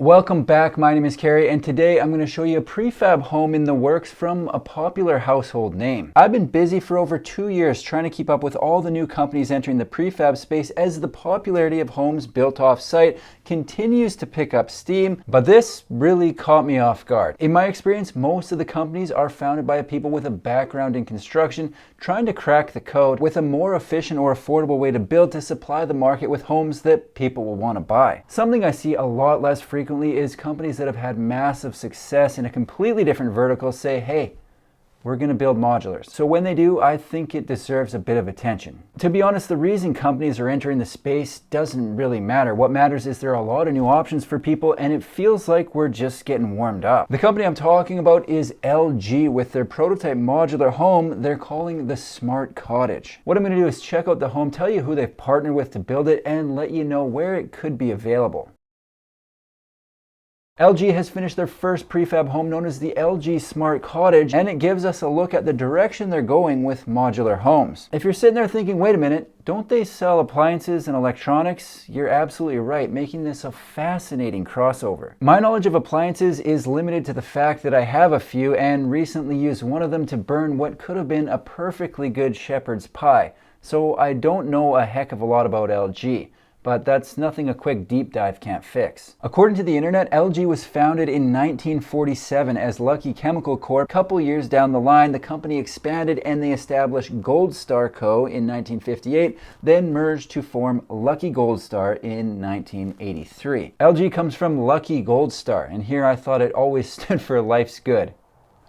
Welcome back, my name is Carrie, and today I'm going to show you a prefab home in the works from a popular household name. I've been busy for over 2 years trying to keep up with all the new companies entering the prefab space as the popularity of homes built off-site continues to pick up steam, but this really caught me off guard. In my experience, most of the companies are founded by people with a background in construction trying to crack the code with a more efficient or affordable way to build to supply the market with homes that people will want to buy. Something I see a lot less frequently is companies that have had massive success in a completely different vertical say, hey, we're going to build modulars. So when they do, I think it deserves a bit of attention. To be honest, the reason companies are entering the space doesn't really matter. What matters is there are a lot of new options for people, and it feels like we're just getting warmed up. The company I'm talking about is LG with their prototype modular home they're calling the Smart Cottage. What I'm going to do is check out the home, tell you who they've partnered with to build it, and let you know where it could be available. LG has finished their first prefab home known as the LG Smart Cottage, and it gives us a look at the direction they're going with modular homes. If you're sitting there thinking, wait a minute, don't they sell appliances and electronics? You're absolutely right, making this a fascinating crossover. My knowledge of appliances is limited to the fact that I have a few and recently used one of them to burn what could have been a perfectly good shepherd's pie, so I don't know a heck of a lot about LG. But that's nothing a quick deep dive can't fix. According to the internet, LG was founded in 1947 as Lucky Chemical Corp. A couple years down the line, the company expanded and they established Gold Star Co. in 1958, then merged to form Lucky Gold Star in 1983. LG comes from Lucky Gold Star, and here I thought it always stood for life's good.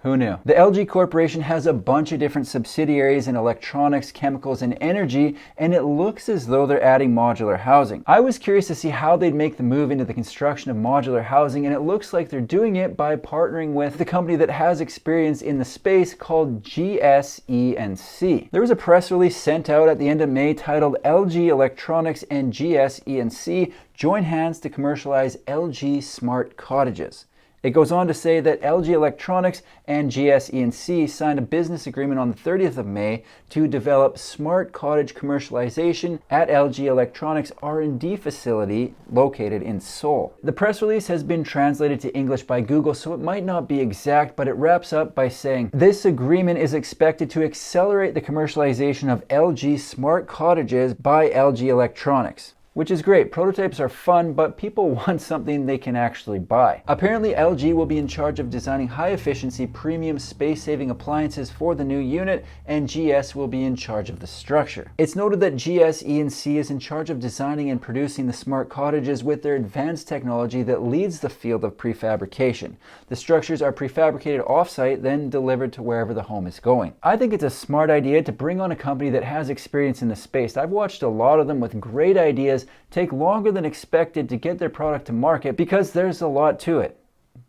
Who knew? The LG Corporation has a bunch of different subsidiaries in electronics, chemicals, and energy, and it looks as though they're adding modular housing. I was curious to see how they'd make the move into the construction of modular housing, and it looks like they're doing it by partnering with the company that has experience in the space called GS E&C. There was a press release sent out at the end of May titled LG Electronics and GS E&C join hands to commercialize LG Smart Cottages. It goes on to say that LG Electronics and GS E&C signed a business agreement on the 30th of May to develop smart cottage commercialization at LG Electronics R&D facility located in Seoul. The press release has been translated to English by Google, so it might not be exact, but it wraps up by saying, this agreement is expected to accelerate the commercialization of LG Smart Cottages by LG Electronics. Which is great. Prototypes are fun, but people want something they can actually buy. Apparently, LG will be in charge of designing high-efficiency, premium, space-saving appliances for the new unit, and GS will be in charge of the structure. It's noted that GS E&C is in charge of designing and producing the smart cottages with their advanced technology that leads the field of prefabrication. The structures are prefabricated off-site, then delivered to wherever the home is going. I think it's a smart idea to bring on a company that has experience in the space. I've watched a lot of them with great ideas take longer than expected to get their product to market because there's a lot to it.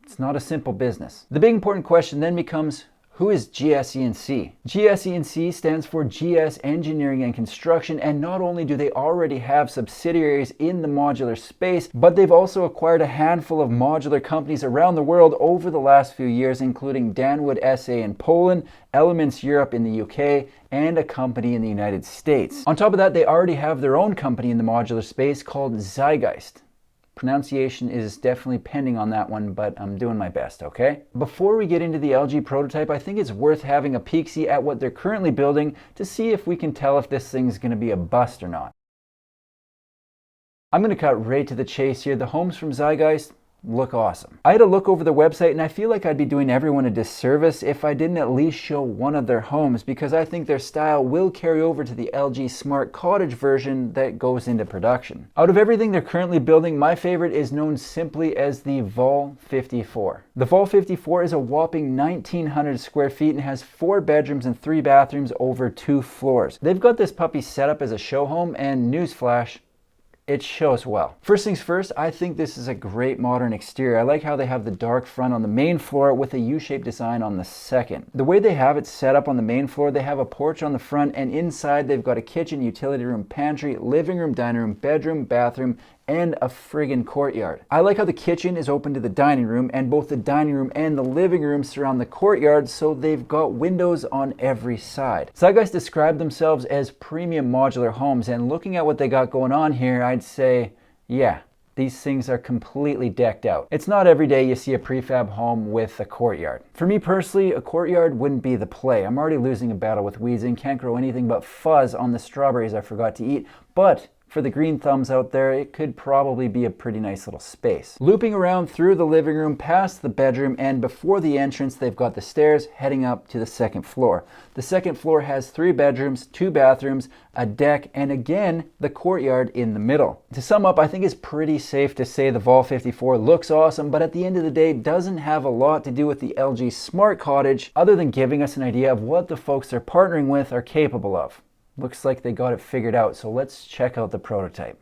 It's not a simple business. The big important question then becomes, who is GS E&C? GS E&C stands for GS Engineering and Construction, and not only do they already have subsidiaries in the modular space, but they've also acquired a handful of modular companies around the world over the last few years, including Danwood SA in Poland, Elements Europe in the UK, and a company in the United States. On top of that, they already have their own company in the modular space called Zeitgeist. Pronunciation is definitely pending on that one, but I'm doing my best, okay? Before we get into the LG prototype, I think it's worth having a peek-see at what they're currently building to see if we can tell if this thing's going to be a bust or not. I'm going to cut right to the chase here. The homes from Zeitgeist look awesome. I had a look over their website and I feel like I'd be doing everyone a disservice if I didn't at least show one of their homes, because I think their style will carry over to the LG Smart Cottage version that goes into production. Out of everything they're currently building, my favorite is known simply as the Vol 54. The Vol 54 is a whopping 1,900 square feet and has 4 bedrooms and 3 bathrooms over 2 floors. They've got this puppy set up as a show home, and newsflash, it shows well. First things first, I think this is a great modern exterior. I like how they have the dark front on the main floor with a U-shaped design on the second. The way they have it set up on the main floor, they have a porch on the front, and inside they've got a kitchen, utility room, pantry, living room, dining room, bedroom, bathroom, and a friggin' courtyard. I like how the kitchen is open to the dining room, and both the dining room and the living room surround the courtyard, so they've got windows on every side. Zeitgeist described themselves as premium modular homes, and looking at what they got going on here, I'd say, yeah, These things are completely decked out. It's not every day you see a prefab home with a courtyard. For me personally, a courtyard wouldn't be the play. I'm already losing a battle with weeds and can't grow anything but fuzz on the strawberries I forgot to eat, but for the green thumbs out there, it could probably be a pretty nice little space. Looping around through the living room, past the bedroom, and before the entrance, they've got the stairs heading up to the second floor. The second floor has 3 bedrooms, 2 bathrooms, a deck, and again, the courtyard in the middle. To sum up, I think it's pretty safe to say the Vol 54 looks awesome, but at the end of the day, doesn't have a lot to do with the LG Smart Cottage, other than giving us an idea of what the folks they're partnering with are capable of. Looks like they got it figured out, so let's check out the prototype.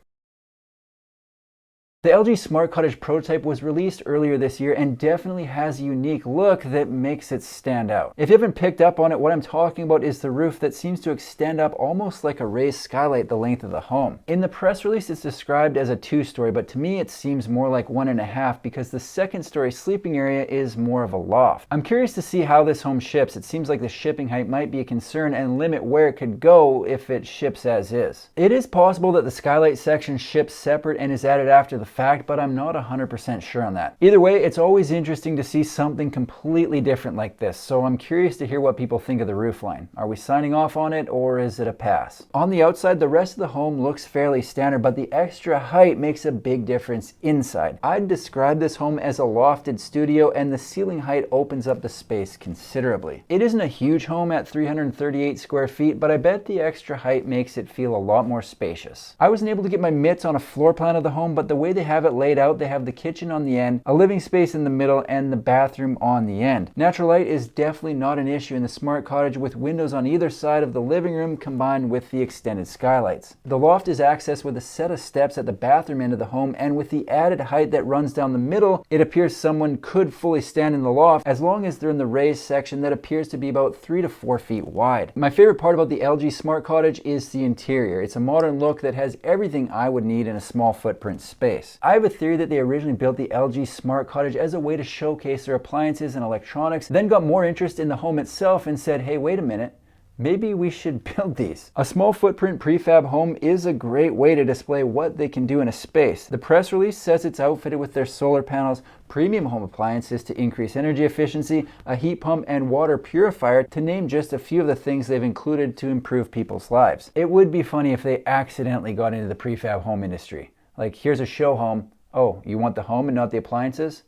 The LG Smart Cottage prototype was released earlier this year and definitely has a unique look that makes it stand out. If you haven't picked up on it, what I'm talking about is the roof that seems to extend up almost like a raised skylight the length of the home. In the press release, it's described as a 2-story, but to me it seems more like 1.5 because the 2nd-story sleeping area is more of a loft. I'm curious to see how this home ships. It seems like the shipping height might be a concern and limit where it could go if it ships as is. It is possible that the skylight section ships separate and is added after the fact, but I'm not 100% sure on that. Either way, it's always interesting to see something completely different like this, so I'm curious to hear what people think of the roofline. Are we signing off on it, or is it a pass? On the outside, the rest of the home looks fairly standard, but the extra height makes a big difference inside. I'd describe this home as a lofted studio, and the ceiling height opens up the space considerably. It isn't a huge home at 338 square feet, but I bet the extra height makes it feel a lot more spacious. I wasn't able to get my mitts on a floor plan of the home, but the way they have it laid out, they have the kitchen on the end, a living space in the middle, and the bathroom on the end. Natural light is definitely not an issue in the Smart Cottage, with windows on either side of the living room combined with the extended skylights. The loft is accessed with a set of steps at the bathroom end of the home, and with the added height that runs down the middle, it appears someone could fully stand in the loft as long as they're in the raised section that appears to be about 3 to 4 feet wide. My favorite part about the LG Smart Cottage is the interior. It's a modern look that has everything I would need in a small footprint space. I have a theory that they originally built the LG Smart Cottage as a way to showcase their appliances and electronics, then got more interest in the home itself and said, hey, wait a minute, maybe we should build these. A small footprint prefab home is a great way to display what they can do in a space. The press release says it's outfitted with their solar panels, premium home appliances to increase energy efficiency, a heat pump, and water purifier, to name just a few of the things they've included to improve people's lives. It would be funny if they accidentally got into the prefab home industry. Like, here's a show home. Oh, you want the home and not the appliances?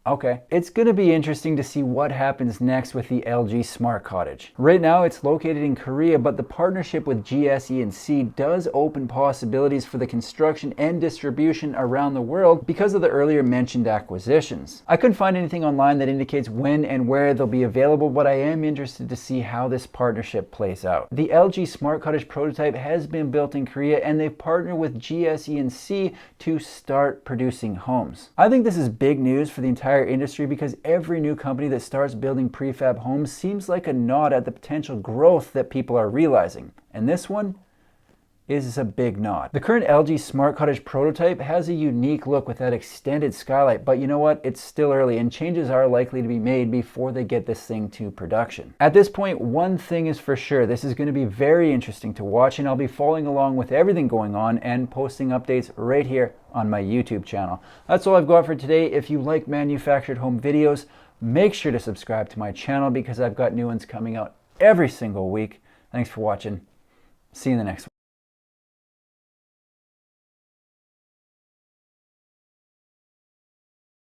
Okay. It's going to be interesting to see what happens next with the LG Smart Cottage. Right now it's located in Korea, but the partnership with GS E&C does open possibilities for the construction and distribution around the world because of the earlier mentioned acquisitions. I couldn't find anything online that indicates when and where they'll be available, but I am interested to see how this partnership plays out. The LG Smart Cottage prototype has been built in Korea, and they've partnered with GS E&C to start producing homes. I think this is big news for the entire industry because every new company that starts building prefab homes seems like a nod at the potential growth that people are realizing. And this one is a big nod. The current LG Smart Cottage prototype has a unique look with that extended skylight, but you know what? It's still early and changes are likely to be made before they get this thing to production. At this point, one thing is for sure, this is going to be very interesting to watch, and I'll be following along with everything going on and posting updates right here on my YouTube channel. That's all I've got for today. If you like manufactured home videos, make sure to subscribe to my channel because I've got new ones coming out every single week. Thanks for watching. See you in the next one.